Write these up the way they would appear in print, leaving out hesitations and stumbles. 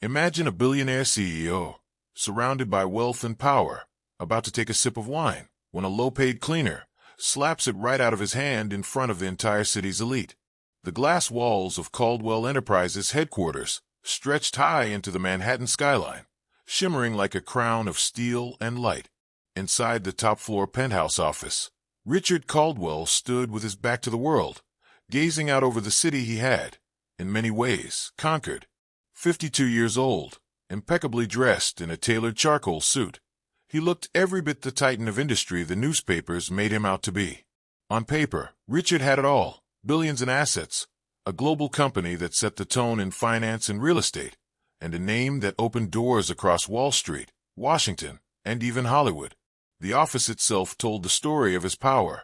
Imagine a billionaire CEO, surrounded by wealth and power, about to take a sip of wine, when a low-paid cleaner slaps it right out of his hand in front of the entire city's elite. The glass walls of Caldwell Enterprises headquarters stretched high into the Manhattan skyline, shimmering like a crown of steel and light. Inside the top-floor penthouse office, Richard Caldwell stood with his back to the world, gazing out over the city he had, in many ways, conquered. 52 years old, impeccably dressed in a tailored charcoal suit, he looked every bit the titan of industry the newspapers made him out to be. On paper, Richard had it all: billions in assets, a global company that set the tone in finance and real estate, and a name that opened doors across Wall Street, Washington, and even Hollywood. The office itself told the story of his power.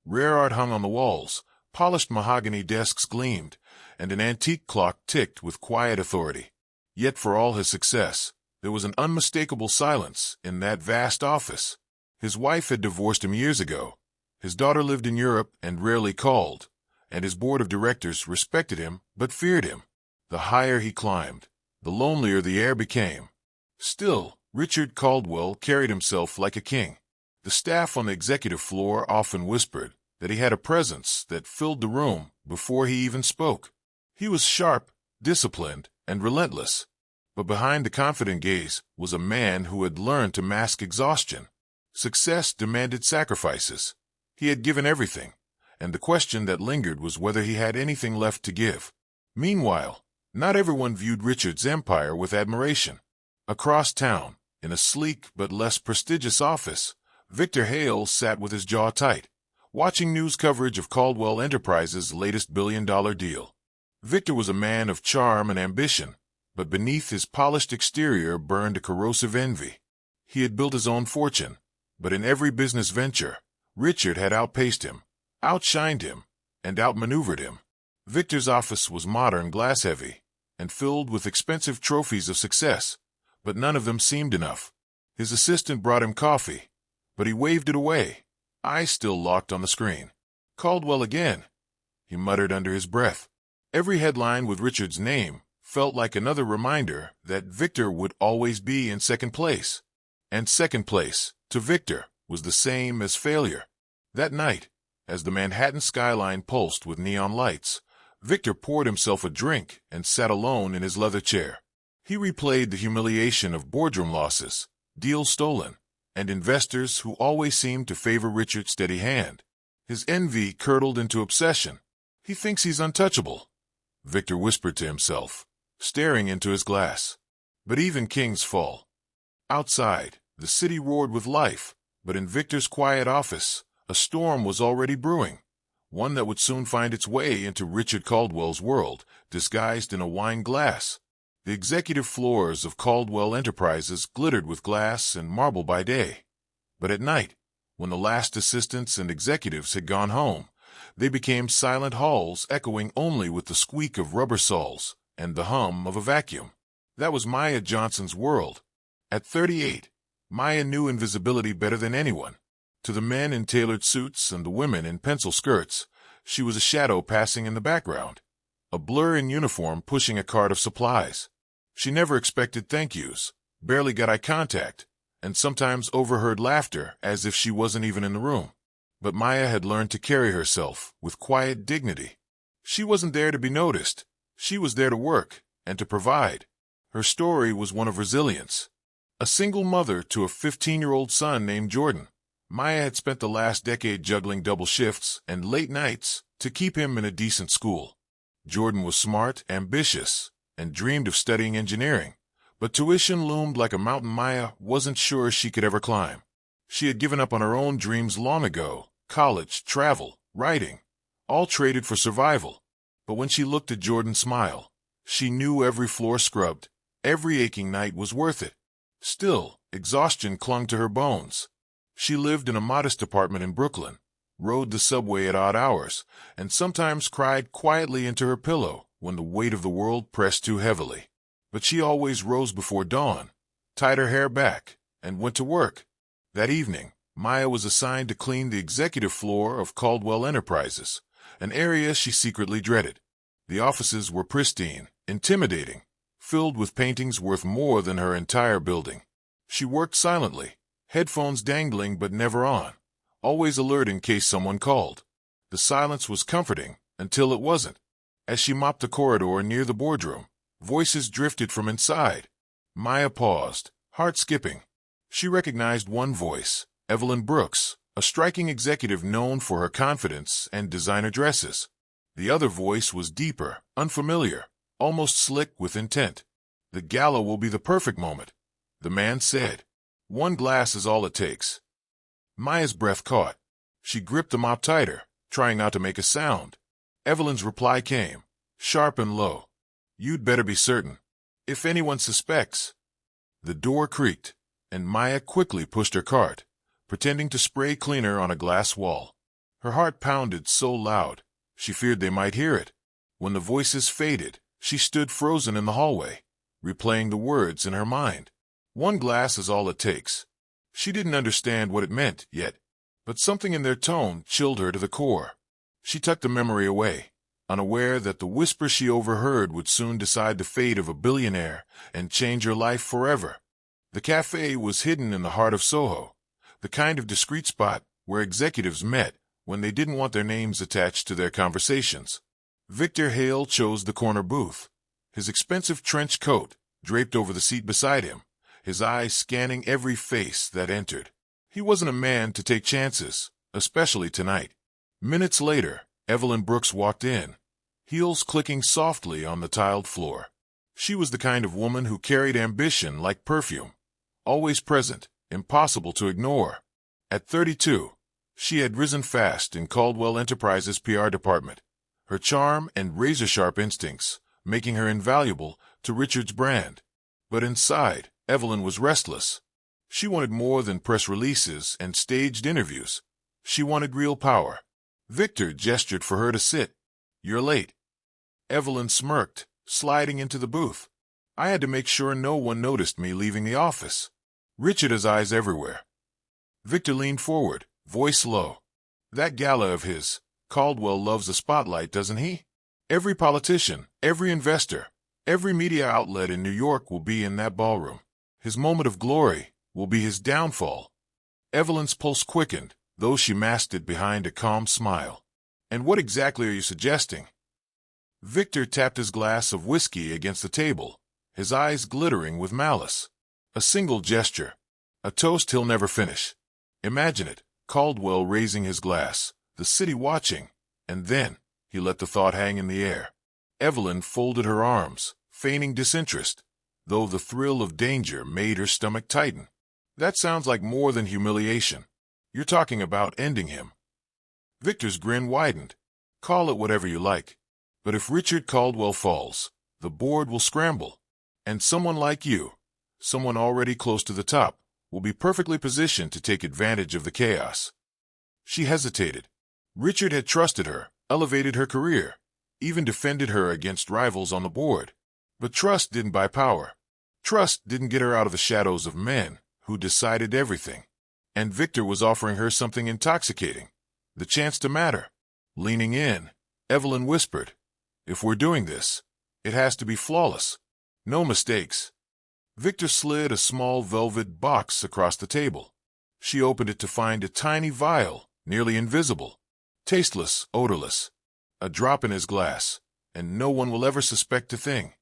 Rare art hung on the walls, polished mahogany desks gleamed, and an antique clock ticked with quiet authority. Yet for all his success, there was an unmistakable silence in that vast office. His wife had divorced him years ago. His daughter lived in Europe and rarely called, and his board of directors respected him but feared him. The higher he climbed, the lonelier the air became. Still, Richard Caldwell carried himself like a king. The staff on the executive floor often whispered that he had a presence that filled the room before he even spoke. He was sharp, disciplined, and relentless. But behind the confident gaze was a man who had learned to mask exhaustion. Success demanded sacrifices. He had given everything, and the question that lingered was whether he had anything left to give. Meanwhile, not everyone viewed Richard's empire with admiration. Across town, in a sleek but less prestigious office, Victor Hale sat with his jaw tight, watching news coverage of Caldwell Enterprises' latest billion-dollar deal. Victor was a man of charm and ambition, but beneath his polished exterior burned a corrosive envy. He had built his own fortune, but in every business venture, Richard had outpaced him, outshined him, and outmaneuvered him. Victor's office was modern, glass-heavy, and filled with expensive trophies of success, but none of them seemed enough. His assistant brought him coffee, but he waved it away, eyes still locked on the screen. "Caldwell again," he muttered under his breath. Every headline with Richard's name felt like another reminder that Victor would always be in second place. And second place, to Victor, was the same as failure. That night, as the Manhattan skyline pulsed with neon lights, Victor poured himself a drink and sat alone in his leather chair. He replayed the humiliation of boardroom losses, deals stolen, and investors who always seemed to favor Richard's steady hand. His envy curdled into obsession. "He thinks he's untouchable," Victor whispered to himself, staring into his glass. But even kings fall. Outside, the city roared with life, but in Victor's quiet office, a storm was already brewing, one that would soon find its way into Richard Caldwell's world, disguised in a wine glass. The executive floors of Caldwell Enterprises glittered with glass and marble by day. But at night, when the last assistants and executives had gone home, they became silent halls echoing only with the squeak of rubber soles and the hum of a vacuum. That was Maya Johnson's world. At 38, Maya knew invisibility better than anyone. To the men in tailored suits and the women in pencil skirts, she was a shadow passing in the background, a blur in uniform pushing a cart of supplies. She never expected thank yous, barely got eye contact, and sometimes overheard laughter as if she wasn't even in the room. But Maya had learned to carry herself with quiet dignity. She wasn't there to be noticed. She was there to work and to provide. Her story was one of resilience. A single mother to a 15-year-old son named Jordan, Maya had spent the last decade juggling double shifts and late nights to keep him in a decent school. Jordan was smart, ambitious, and dreamed of studying engineering, but tuition loomed like a mountain Maya wasn't sure she could ever climb. She had given up on her own dreams long ago: college, travel, writing, all traded for survival. But when she looked at Jordan smile, she knew every floor scrubbed, every aching night was worth it. Still, exhaustion clung to her bones. She lived in a modest apartment in Brooklyn, rode the subway at odd hours, and sometimes cried quietly into her pillow when the weight of the world pressed too heavily. But she always rose before dawn, tied her hair back, and went to work. That evening, Maya was assigned to clean the executive floor of Caldwell Enterprises, an area she secretly dreaded. The offices were pristine, intimidating, filled with paintings worth more than her entire building. She worked silently, headphones dangling but never on, always alert in case someone called. The silence was comforting until it wasn't. As she mopped the corridor near the boardroom, voices drifted from inside. Maya paused, heart skipping. She recognized one voice, Evelyn Brooks, a striking executive known for her confidence and designer dresses. The other voice was deeper, unfamiliar, almost slick with intent. "The gala will be the perfect moment," the man said. "One glass is all it takes." Maya's breath caught. She gripped the mop tighter, trying not to make a sound. Evelyn's reply came, sharp and low. "You'd better be certain. If anyone suspects." The door creaked, and Maya quickly pushed her cart, pretending to spray cleaner on a glass wall. Her heart pounded so loud, she feared they might hear it. When the voices faded, she stood frozen in the hallway, replaying the words in her mind. "One glass is all it takes." She didn't understand what it meant yet, but something in their tone chilled her to the core. She tucked the memory away, unaware that the whisper she overheard would soon decide the fate of a billionaire and change her life forever. The cafe was hidden in the heart of Soho, the kind of discreet spot where executives met when they didn't want their names attached to their conversations. Victor Hale chose the corner booth, his expensive trench coat draped over the seat beside him, his eyes scanning every face that entered. He wasn't a man to take chances, especially tonight. Minutes later, Evelyn Brooks walked in, heels clicking softly on the tiled floor. She was the kind of woman who carried ambition like perfume, always present, impossible to ignore. At 32, she had risen fast in Caldwell Enterprises' PR department, her charm and razor-sharp instincts making her invaluable to Richard's brand. But inside, Evelyn was restless. She wanted more than press releases and staged interviews. She wanted real power. Victor gestured for her to sit. "You're late." Evelyn smirked, sliding into the booth. "I had to make sure no one noticed me leaving the office." Richard has eyes everywhere. Victor leaned forward, voice low. "That gala of his, Caldwell loves the spotlight, doesn't he? Every politician, every investor, every media outlet in New York will be in that ballroom. His moment of glory will be his downfall." Evelyn's pulse quickened, though she masked it behind a calm smile. "And what exactly are you suggesting?" Victor tapped his glass of whiskey against the table, his eyes glittering with malice. A single gesture, a toast he'll never finish. Imagine it, Caldwell raising his glass, the city watching, and then he let the thought hang in the air. Evelyn folded her arms, feigning disinterest, though the thrill of danger made her stomach tighten. "That sounds like more than humiliation. You're talking about ending him." Victor's grin widened. "Call it whatever you like. But if Richard Caldwell falls, the board will scramble. And someone like you, someone already close to the top, will be perfectly positioned to take advantage of the chaos." She hesitated. Richard had trusted her, elevated her career, even defended her against rivals on the board. But trust didn't buy power. Trust didn't get her out of the shadows of men who decided everything. And Victor was offering her something intoxicating, the chance to matter. Leaning in, Evelyn whispered, "If we're doing this, it has to be flawless. No mistakes." Victor slid a small velvet box across the table. She opened it to find a tiny vial, nearly invisible, tasteless, odorless. A drop in his glass, and no one will ever suspect a thing.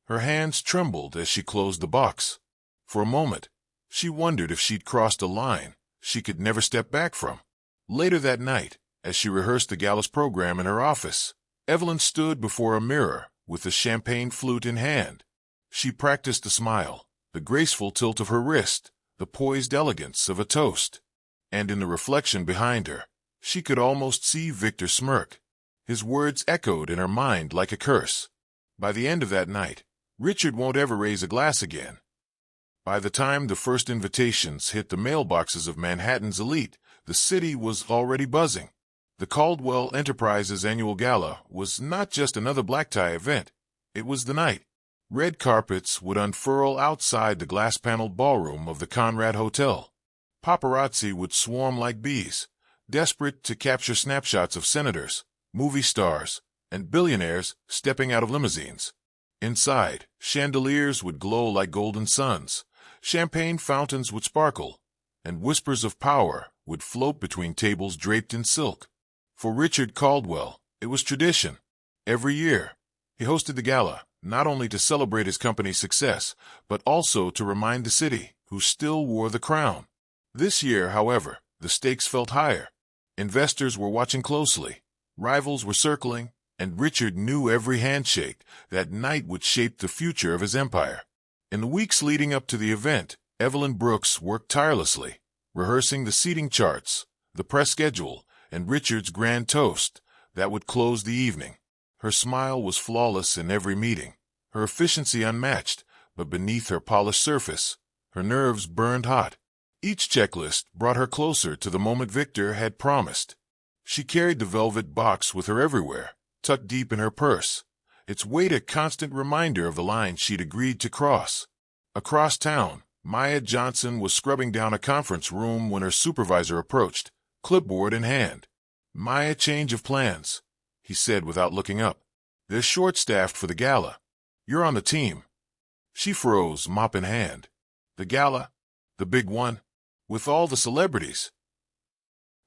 Her hands trembled as she closed the box. For a moment, she wondered if she'd crossed a line she could never step back from. Later that night, as she rehearsed the gala's program in her office, Evelyn stood before a mirror with a champagne flute in hand. She practiced a smile, the graceful tilt of her wrist, the poised elegance of a toast. And in the reflection behind her, she could almost see Victor smirk. His words echoed in her mind like a curse. By the end of that night, Richard won't ever raise a glass again. By the time the first invitations hit the mailboxes of Manhattan's elite, the city was already buzzing. The Caldwell Enterprises annual gala was not just another black-tie event. It was the night. Red carpets would unfurl outside the glass-paneled ballroom of the Conrad Hotel. Paparazzi would swarm like bees, desperate to capture snapshots of senators, movie stars, and billionaires stepping out of limousines. Inside, chandeliers would glow like golden suns, champagne fountains would sparkle, and whispers of power would float between tables draped in silk. For Richard Caldwell, it was tradition. Every year, he hosted the gala, not only to celebrate his company's success, but also to remind the city, who still wore the crown. This year, however, the stakes felt higher. Investors were watching closely, rivals were circling, and Richard knew every handshake that night would shape the future of his empire. In the weeks leading up to the event, Evelyn Brooks worked tirelessly, rehearsing the seating charts, the press schedule, and Richard's grand toast that would close the evening. Her smile was flawless in every meeting, her efficiency unmatched, but beneath her polished surface, her nerves burned hot. Each checklist brought her closer to the moment Victor had promised. She carried the velvet box with her everywhere, tucked deep in her purse, its weight a constant reminder of the line she'd agreed to cross. Across town, Maya Johnson was scrubbing down a conference room when her supervisor approached, clipboard in hand. "Maya, change of plans," he said without looking up. "They're short-staffed for the gala. You're on the team." She froze, mop in hand. "The gala? The big one? With all the celebrities?"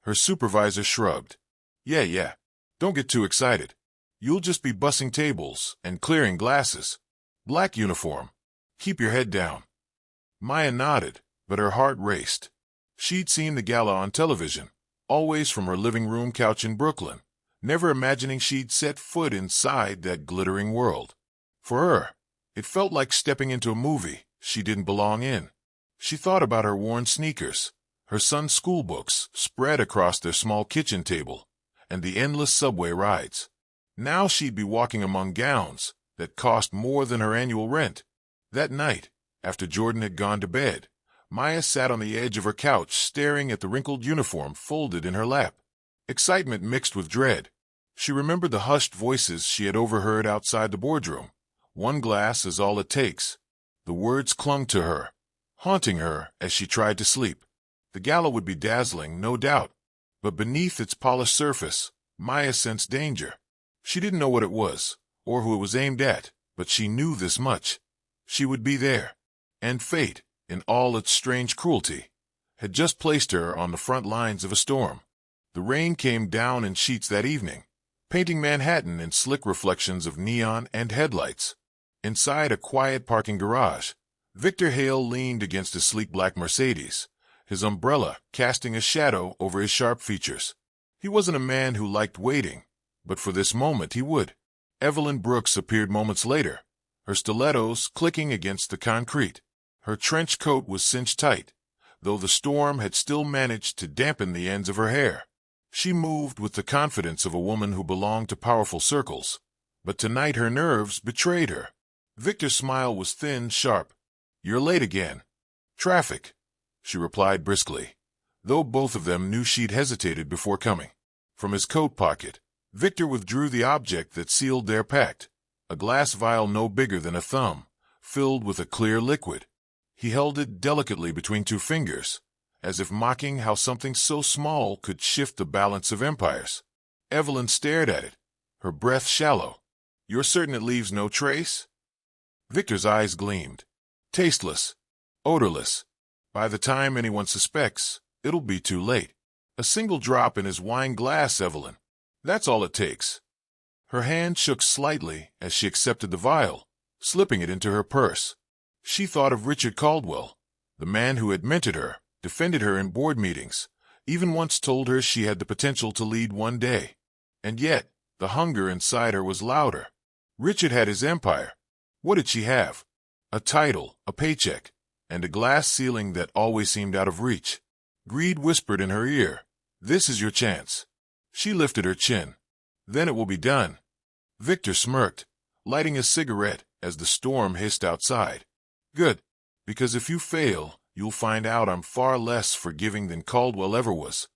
Her supervisor shrugged. Yeah. Don't get too excited. You'll just be bussing tables and clearing glasses. Black uniform. Keep your head down." Maya nodded, but her heart raced. She'd seen the gala on television, always from her living room couch in Brooklyn, never imagining she'd set foot inside that glittering world. For her, it felt like stepping into a movie she didn't belong in. She thought about her worn sneakers, her son's school books spread across their small kitchen table, and the endless subway rides. Now she'd be walking among gowns that cost more than her annual rent. That night, after Jordan had gone to bed, Maya sat on the edge of her couch staring at the wrinkled uniform folded in her lap. Excitement mixed with dread. She remembered the hushed voices she had overheard outside the boardroom. "One glass is all it takes." The words clung to her, haunting her as she tried to sleep. The gala would be dazzling, no doubt, but beneath its polished surface, Maya sensed danger. She didn't know what it was, or who it was aimed at, but she knew this much. She would be there, and fate, in all its strange cruelty, had just placed her on the front lines of a storm. The rain came down in sheets that evening, painting Manhattan in slick reflections of neon and headlights. Inside a quiet parking garage, Victor Hale leaned against a sleek black Mercedes, his umbrella casting a shadow over his sharp features. He wasn't a man who liked waiting, but for this moment he would. Evelyn Brooks appeared moments later, her stilettos clicking against the concrete. Her trench coat was cinched tight, though the storm had still managed to dampen the ends of her hair. She moved with the confidence of a woman who belonged to powerful circles, but tonight her nerves betrayed her. Victor's smile was thin, sharp. "You're late again." "Traffic," she replied briskly, though both of them knew she'd hesitated before coming. From his coat pocket, Victor withdrew the object that sealed their pact, a glass vial no bigger than a thumb, filled with a clear liquid. He held it delicately between two fingers, as if mocking how something so small could shift the balance of empires. Evelyn stared at it, her breath shallow. "You're certain it leaves no trace?" Victor's eyes gleamed. "Tasteless, odorless. By the time anyone suspects, it'll be too late. A single drop in his wine glass, Evelyn. That's all it takes." Her hand shook slightly as she accepted the vial, slipping it into her purse. She thought of Richard Caldwell, the man who had mentored her, defended her in board meetings, even once told her she had the potential to lead one day. And yet, the hunger inside her was louder. Richard had his empire. What did she have? A title, a paycheck, and a glass ceiling that always seemed out of reach. Greed whispered in her ear, "This is your chance." She lifted her chin. "Then it will be done." Victor smirked, lighting a cigarette as the storm hissed outside. "Good, because if you fail, you'll find out I'm far less forgiving than Caldwell ever was."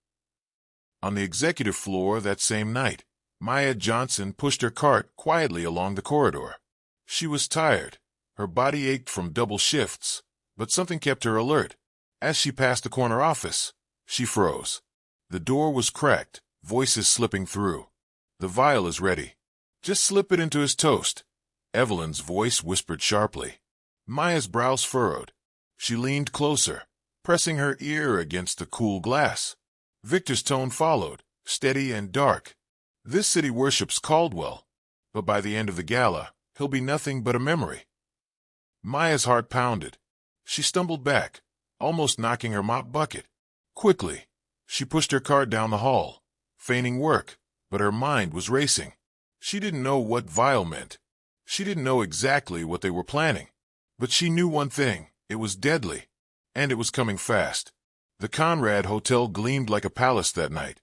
On the executive floor that same night, Maya Johnson pushed her cart quietly along the corridor. She was tired. Her body ached from double shifts, but something kept her alert. As she passed the corner office, she froze. The door was cracked, voices slipping through. "The vial is ready. Just slip it into his toast." Evelyn's voice whispered sharply. Maya's brows furrowed. She leaned closer, pressing her ear against the cool glass. Victor's tone followed, steady and dark. This city worships Caldwell, but by the end of the gala, he'll be nothing but a memory. Maya's heart pounded. She stumbled back, almost knocking her mop bucket. Quickly, she pushed her cart down the hall, feigning work, but her mind was racing. She didn't know what vile meant. She didn't know exactly what they were planning. But she knew one thing, it was deadly, and it was coming fast. The Conrad Hotel gleamed like a palace that night.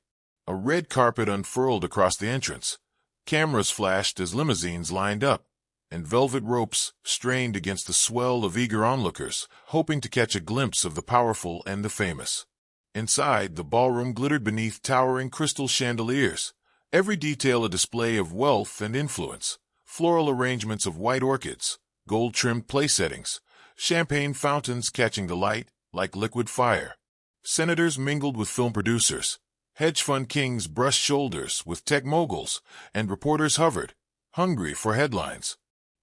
A red carpet unfurled across the entrance. Cameras flashed as limousines lined up, and velvet ropes strained against the swell of eager onlookers, hoping to catch a glimpse of the powerful and the famous. Inside, the ballroom glittered beneath towering crystal chandeliers, every detail a display of wealth and influence. Floral arrangements of white orchids, gold-trimmed place settings, champagne fountains catching the light like liquid fire. Senators mingled with film producers, hedge fund kings brushed shoulders with tech moguls, and reporters hovered, hungry for headlines.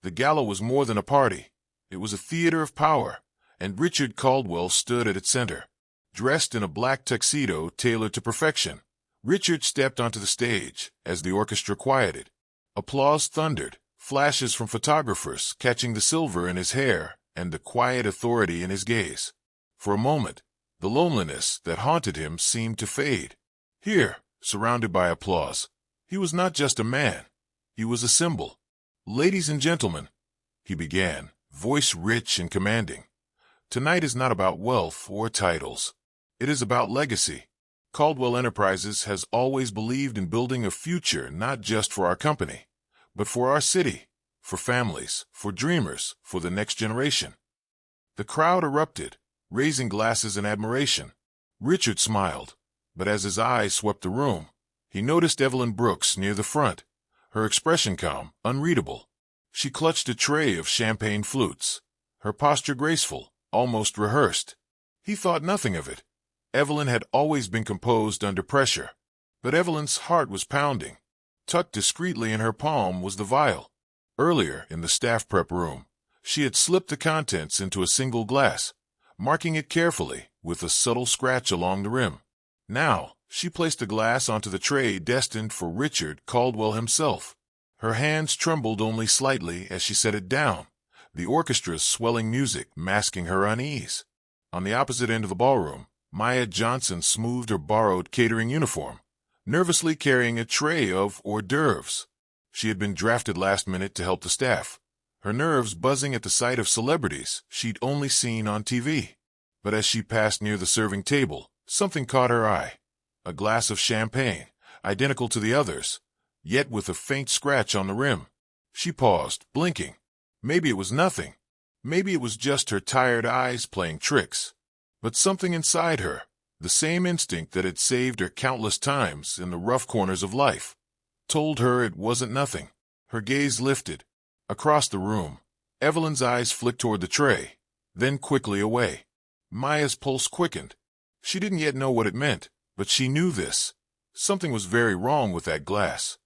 The gala was more than a party. It was a theater of power, and Richard Caldwell stood at its center. Dressed in a black tuxedo tailored to perfection, Richard stepped onto the stage as the orchestra quieted. Applause thundered, flashes from photographers catching the silver in his hair and the quiet authority in his gaze. For a moment, the loneliness that haunted him seemed to fade. Here, surrounded by applause, he was not just a man, he was a symbol. Ladies and gentlemen, he began, voice rich and commanding. Tonight is not about wealth or titles. It is about legacy. Caldwell Enterprises has always believed in building a future not just for our company, but for our city, for families, for dreamers, for the next generation. The crowd erupted, raising glasses in admiration. Richard smiled, but as his eyes swept the room, he noticed Evelyn Brooks near the front, her expression calm, unreadable. She clutched a tray of champagne flutes, her posture graceful, almost rehearsed. He thought nothing of it. Evelyn had always been composed under pressure, but Evelyn's heart was pounding. Tucked discreetly in her palm was the vial. Earlier, in the staff prep room, she had slipped the contents into a single glass, marking it carefully with a subtle scratch along the rim. Now, she placed the glass onto the tray destined for Richard Caldwell himself. Her hands trembled only slightly as she set it down, the orchestra's swelling music masking her unease. On the opposite end of the ballroom, Maya Johnson smoothed her borrowed catering uniform, nervously carrying a tray of hors d'oeuvres. She had been drafted last minute to help the staff, her nerves buzzing at the sight of celebrities she'd only seen on TV. But as she passed near the serving table, something caught her eye. A glass of champagne, identical to the others, yet with a faint scratch on the rim. She paused, blinking. Maybe it was nothing. Maybe it was just her tired eyes playing tricks. But something inside her, the same instinct that had saved her countless times in the rough corners of life, told her it wasn't nothing. Her gaze lifted. Across the room, Evelyn's eyes flicked toward the tray, then quickly away. Maya's pulse quickened. She didn't yet know what it meant, but she knew this. Something was very wrong with that glass.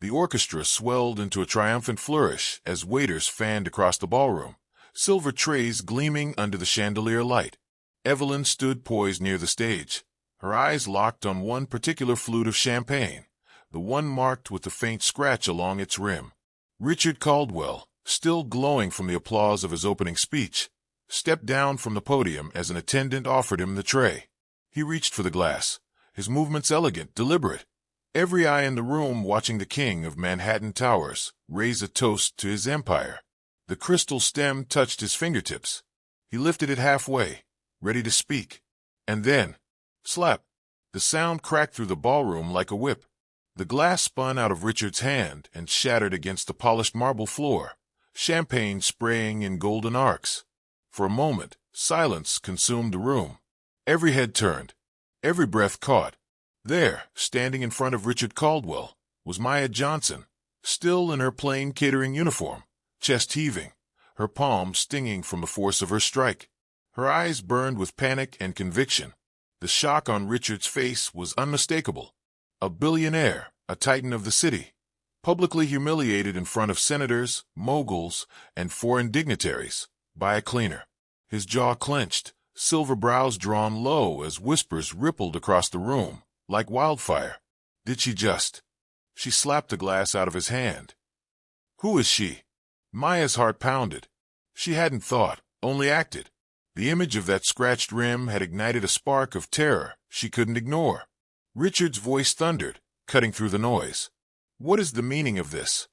The orchestra swelled into a triumphant flourish as waiters fanned across the ballroom, silver trays gleaming under the chandelier light. Evelyn stood poised near the stage, her eyes locked on one particular flute of champagne, the one marked with the faint scratch along its rim. Richard Caldwell, still glowing from the applause of his opening speech, stepped down from the podium as an attendant offered him the tray. He reached for the glass, his movements elegant, deliberate. Every eye in the room watching the king of Manhattan Towers raise a toast to his empire. The crystal stem touched his fingertips. He lifted it halfway, ready to speak. And then, slap! The sound cracked through the ballroom like a whip. The glass spun out of Richard's hand and shattered against the polished marble floor, champagne spraying in golden arcs. For a moment, silence consumed the room. Every head turned, every breath caught. There, standing in front of Richard Caldwell, was Maya Johnson, still in her plain catering uniform, chest heaving, her palm stinging from the force of her strike. Her eyes burned with panic and conviction. The shock on Richard's face was unmistakable. A billionaire, a titan of the city, publicly humiliated in front of senators, moguls, and foreign dignitaries by a cleaner. His jaw clenched, silver brows drawn low as whispers rippled across the room, like wildfire. Did she just? She slapped the glass out of his hand. Who is she? Maya's heart pounded. She hadn't thought, only acted. The image of that scratched rim had ignited a spark of terror she couldn't ignore. Richard's voice thundered, cutting through the noise. What is the meaning of this?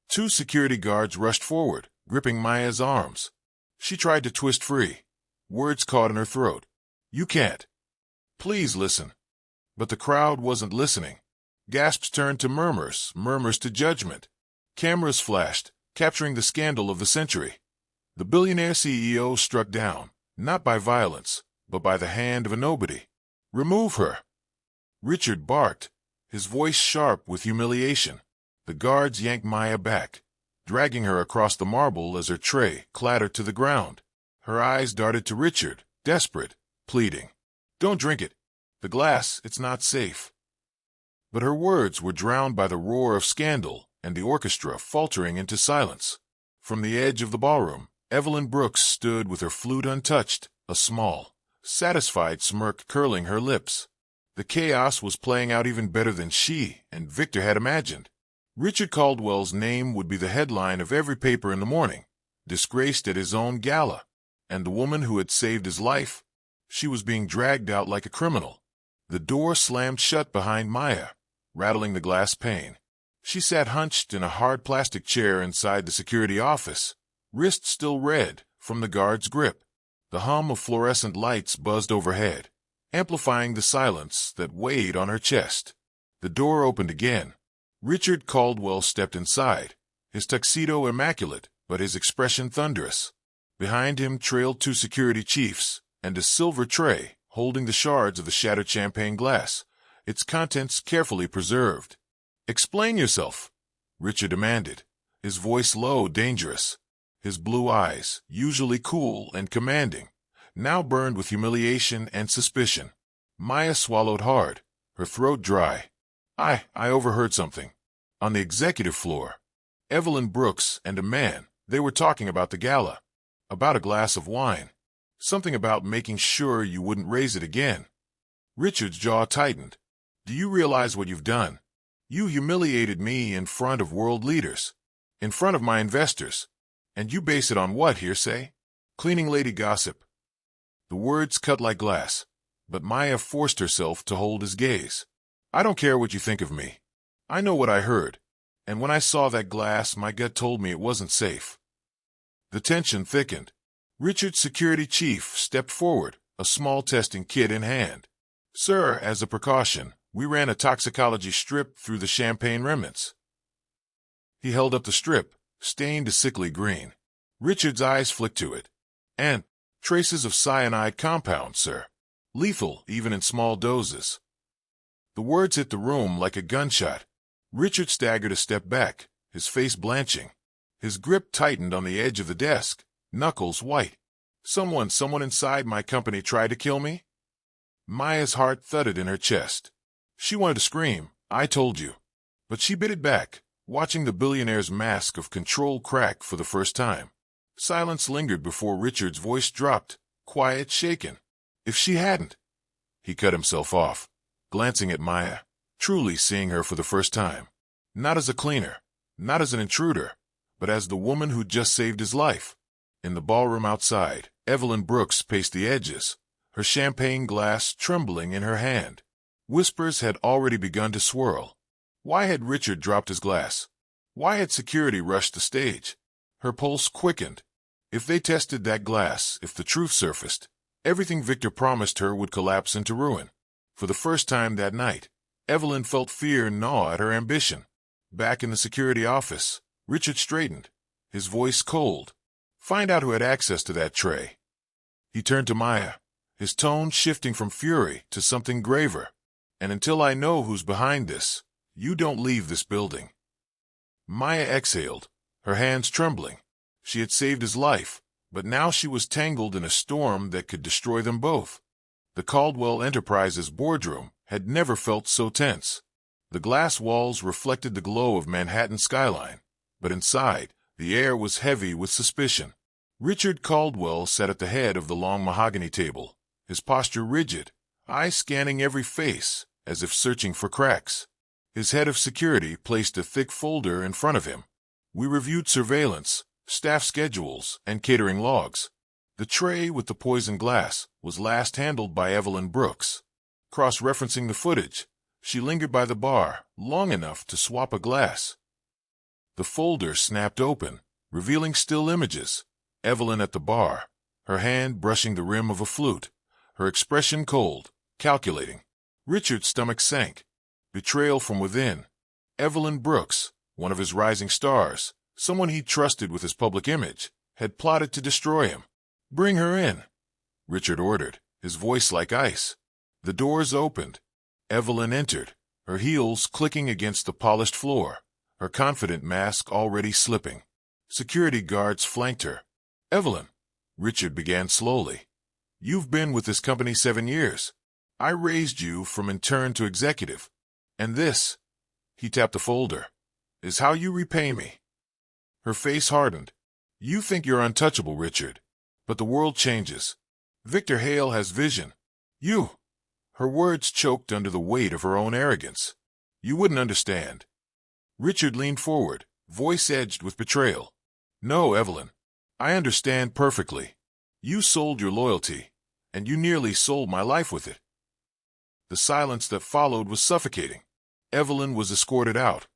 Two security guards rushed forward, gripping Maya's arms. She tried to twist free. Words caught in her throat. You can't. Please listen. But the crowd wasn't listening. Gasps turned to murmurs, murmurs to judgment. Cameras flashed, capturing the scandal of the century. The billionaire CEO struck down, not by violence, but by the hand of a nobody. Remove her. Richard barked, his voice sharp with humiliation. The guards yanked Maya back, dragging her across the marble as her tray clattered to the ground. Her eyes darted to Richard, desperate, pleading. Don't drink it. The glass, it's not safe. But her words were drowned by the roar of scandal and the orchestra faltering into silence. From the edge of the ballroom, Evelyn Brooks stood with her flute untouched, a small, satisfied smirk curling her lips. The chaos was playing out even better than she and Victor had imagined. Richard Caldwell's name would be the headline of every paper in the morning, disgraced at his own gala. And the woman who had saved his life, she was being dragged out like a criminal. The door slammed shut behind Maya, rattling the glass pane. She sat hunched in a hard plastic chair inside the security office, wrists still red from the guard's grip. The hum of fluorescent lights buzzed overhead, amplifying the silence that weighed on her chest. The door opened again. Richard Caldwell stepped inside, his tuxedo immaculate, but his expression thunderous. Behind him trailed two security chiefs and a silver tray holding the shards of the shattered champagne glass, its contents carefully preserved. Explain yourself, Richard demanded, his voice low, dangerous. His blue eyes, usually cool and commanding, now burned with humiliation and suspicion. Maya swallowed hard, her throat dry. I overheard something. On the executive floor, Evelyn Brooks and a man, they were talking about the gala. About a glass of wine. Something about making sure you wouldn't raise it again. Richard's jaw tightened. Do you realize what you've done? You humiliated me in front of world leaders, in front of my investors. And you base it on what, hearsay? Cleaning lady gossip. The words cut like glass, but Maya forced herself to hold his gaze. I don't care what you think of me. I know what I heard. And when I saw that glass, my gut told me it wasn't safe. The tension thickened. Richard's security chief stepped forward, a small testing kit in hand. Sir, as a precaution, we ran a toxicology strip through the champagne remnants. He held up the strip, stained a sickly green. Richard's eyes flicked to it. And traces of cyanide compound, sir. Lethal, even in small doses. The words hit the room like a gunshot. Richard staggered a step back, his face blanching. His grip tightened on the edge of the desk, knuckles white. Someone inside my company tried to kill me? Maya's heart thudded in her chest. She wanted to scream, I told you. But she bit it back, watching the billionaire's mask of control crack for the first time. Silence lingered before Richard's voice dropped, quiet, shaken. If she hadn't... He cut himself off, glancing at Maya, truly seeing her for the first time. Not as a cleaner, not as an intruder, but as the woman who just saved his life. In the ballroom outside, Evelyn Brooks paced the edges, her champagne glass trembling in her hand. Whispers had already begun to swirl. Why had Richard dropped his glass? Why had security rushed the stage? Her pulse quickened. If they tested that glass, if the truth surfaced, everything Victor promised her would collapse into ruin. For the first time that night, Evelyn felt fear gnaw at her ambition. Back in the security office, Richard straightened, his voice cold. Find out who had access to that tray. He turned to Maya, his tone shifting from fury to something graver. And until I know who's behind this, you don't leave this building. Maya exhaled, her hands trembling. She had saved his life, but now she was tangled in a storm that could destroy them both. The Caldwell Enterprises boardroom had never felt so tense. The glass walls reflected the glow of Manhattan's skyline, but inside, the air was heavy with suspicion. Richard Caldwell sat at the head of the long mahogany table, his posture rigid, eyes scanning every face, as if searching for cracks. His head of security placed a thick folder in front of him. We reviewed surveillance, staff schedules, and catering logs. The tray with the poisoned glass was last handled by Evelyn Brooks. Cross-referencing the footage, she lingered by the bar long enough to swap a glass. The folder snapped open, revealing still images. Evelyn at the bar, her hand brushing the rim of a flute, her expression cold, calculating. Richard's stomach sank. Betrayal from within. Evelyn Brooks, one of his rising stars, someone he trusted with his public image, had plotted to destroy him. "Bring her in," Richard ordered, his voice like ice. The doors opened. Evelyn entered, her heels clicking against the polished floor, her confident mask already slipping. Security guards flanked her. "Evelyn," Richard began slowly, "you've been with this company 7 years. I raised you from intern to executive. And this," he tapped the folder, "is how you repay me." Her face hardened. "You think you're untouchable, Richard. But the world changes. Victor Hale has vision. You—" Her words choked under the weight of her own arrogance. "You wouldn't understand." Richard leaned forward, voice edged with betrayal. "No, Evelyn. I understand perfectly. You sold your loyalty, and you nearly sold my life with it." The silence that followed was suffocating. Evelyn was escorted out,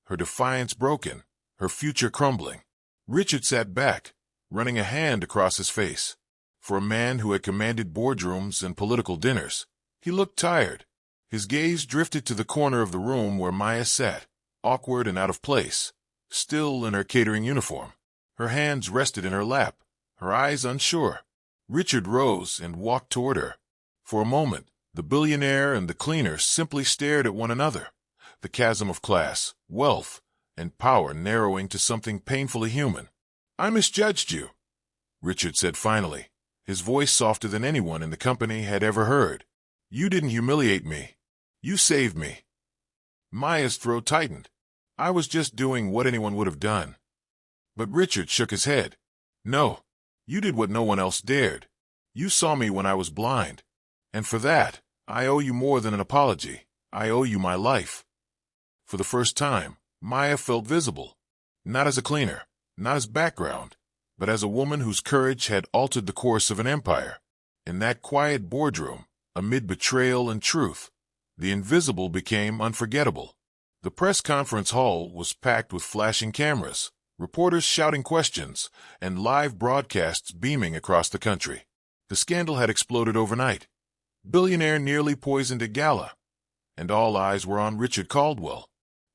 her defiance broken, her future crumbling. Richard sat back, running a hand across his face. For a man who had commanded boardrooms and political dinners, he looked tired. His gaze drifted to the corner of the room where Maya sat, awkward and out of place, still in her catering uniform. Her hands rested in her lap, her eyes unsure. Richard rose and walked toward her. For a moment, the billionaire and the cleaner simply stared at one another, the chasm of class, wealth, and power narrowing to something painfully human. "I misjudged you," Richard said finally, his voice softer than anyone in the company had ever heard. "You didn't humiliate me. You saved me." Maya's throat tightened. "I was just doing what anyone would have done." But Richard shook his head. "No, you did what no one else dared. You saw me when I was blind. And for that, I owe you more than an apology. I owe you my life." For the first time, Maya felt visible. Not as a cleaner, not as background, but as a woman whose courage had altered the course of an empire. In that quiet boardroom, amid betrayal and truth, the invisible became unforgettable. The press conference hall was packed with flashing cameras, reporters shouting questions, and live broadcasts beaming across the country. The scandal had exploded overnight. Billionaire nearly poisoned a gala, and all eyes were on Richard Caldwell.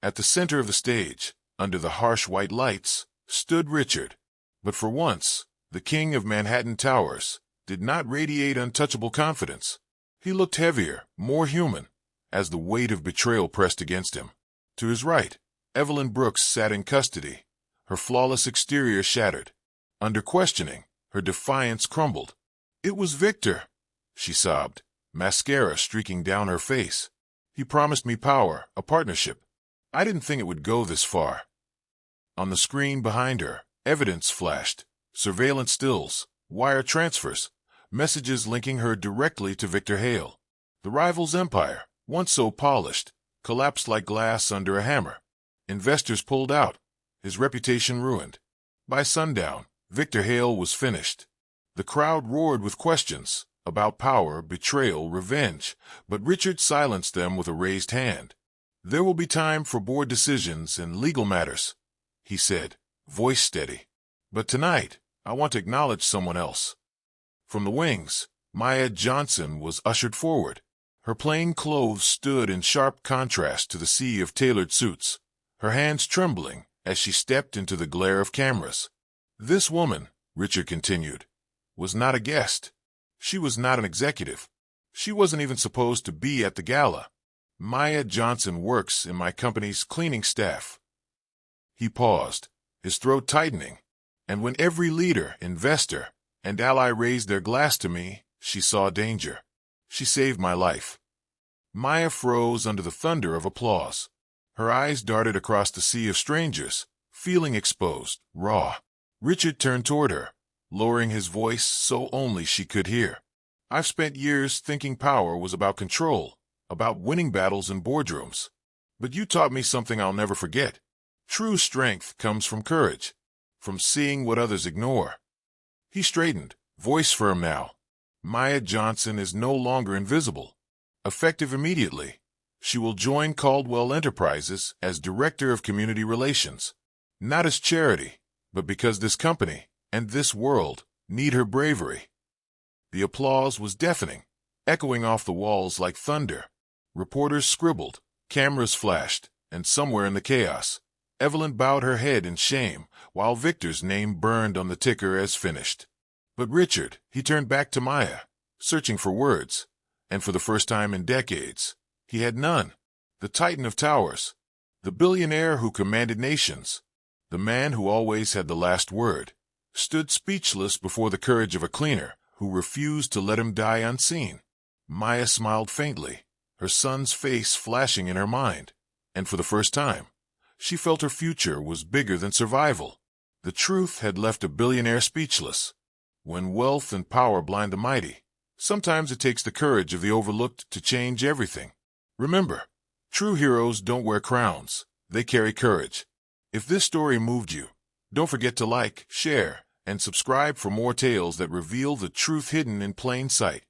At the center of the stage, under the harsh white lights, stood Richard. But for once, the king of Manhattan Towers did not radiate untouchable confidence. He looked heavier, more human, as the weight of betrayal pressed against him. To his right, Evelyn Brooks sat in custody, her flawless exterior shattered. Under questioning, her defiance crumbled. "It was Victor," she sobbed, mascara streaking down her face. "He promised me power, a partnership. I didn't think it would go this far." On the screen behind her, evidence flashed, surveillance stills, wire transfers, messages linking her directly to Victor Hale. The rival's empire, once so polished, collapsed like glass under a hammer. Investors pulled out, his reputation ruined. By sundown, Victor Hale was finished. The crowd roared with questions about power, betrayal, revenge, but Richard silenced them with a raised hand. "There will be time for board decisions and legal matters," he said, voice steady. "But tonight, I want to acknowledge someone else." From the wings, Maya Johnson was ushered forward. Her plain clothes stood in sharp contrast to the sea of tailored suits, her hands trembling as she stepped into the glare of cameras. "This woman," Richard continued, "was not a guest. She was not an executive. She wasn't even supposed to be at the gala. Maya Johnson works in my company's cleaning staff." He paused, his throat tightening, and when every leader, investor, and ally raised their glass to me, she saw danger. "She saved my life." Maya froze under the thunder of applause. Her eyes darted across the sea of strangers, feeling exposed, raw. Richard turned toward her, lowering his voice so only she could hear. I've spent years thinking power was about control, about winning battles in boardrooms. But you taught me something I'll never forget. True strength comes from courage, from seeing what others ignore. He straightened, voice firm now. Maya Johnson is no longer invisible. Effective immediately, she will join Caldwell Enterprises as Director of Community Relations. Not as charity, but because this company, and this world, need her bravery. The applause was deafening, echoing off the walls like thunder. Reporters scribbled, cameras flashed, and somewhere in the chaos, Evelyn bowed her head in shame, while Victor's name burned on the ticker as finished. But Richard, he turned back to Maya, searching for words, and for the first time in decades, he had none. The Titan of Towers, the billionaire who commanded nations, the man who always had the last word, stood speechless before the courage of a cleaner who refused to let him die unseen. Maya smiled faintly, her son's face flashing in her mind, and for the first time, she felt her future was bigger than survival. The truth had left a billionaire speechless. When wealth and power blind the mighty, sometimes it takes the courage of the overlooked to change everything. Remember, true heroes don't wear crowns, they carry courage. If this story moved you, don't forget to like, share, and subscribe for more tales that reveal the truth hidden in plain sight.